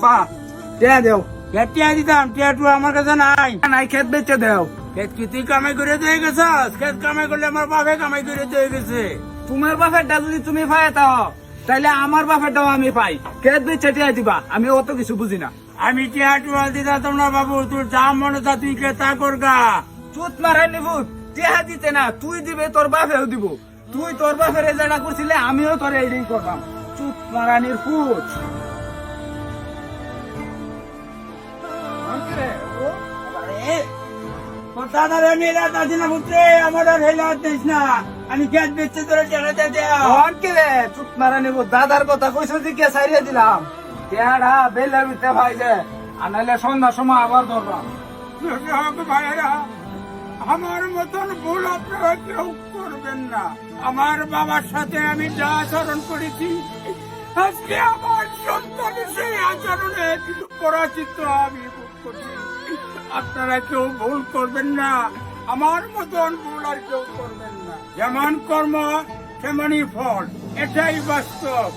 আব্বা টিয়া দেও। খেত টিয়া দিতাম, টিয়া টু আমার কাছে নাই। নাই খেত বেচে দেও। খেত কি তুই কামাই করে দিয়ে গেছস? খেত কামাই করলে আমার বাপে কামাই করে দিয়ে গেছে। তোমার বাপেরটা যদি তুমি পাই তাও তাইলে আমার বাপেরটাও আমি পাই। খেত বেচে টিয়া দিবা, আমি অত কিছু বুঝি না। আমি টিয়া টুয়া দিতাম না বাবু, তোর যা মনে তা তুই তা করগা। চুত মারাই নিবু, টিয়া দিতে না তুই দিবে, তোর বাপেও দিব। তুই তোর বাপের যেটা করছিলে আমিও তোর এইটাই করলাম। চুত মারানির পুত। দাদারে মেয়েরা দাদি না পুত্রে, আমার আর হেলা দিস না। আমি খেত বেচতে তোর টেনে দেয়া। আর কি রে চুত মারা নিবু, দাদার কথা কইছো দিকে সারিয়ে দিলাম। টিয়াটা বেলে দিতে ভাই যে, আনাইলে সন্ধ্যার সময় আবার ধরলাম। ভাইয়েরা, আমার মতন ভুল আপনারা কেউ করবেন না। আমার বাবার সাথে আমি যা আচরণ করেছি, আজকে আমার সন্তানের সেই আচরণে পরাজিত আমি ভোগ করছি। আপনারা কেউ ভুল করবেন না, আমার মতন ভুল আর কেউ করবেন না। যেমন কর্ম তেমনই ফল, এটাই বাস্তব।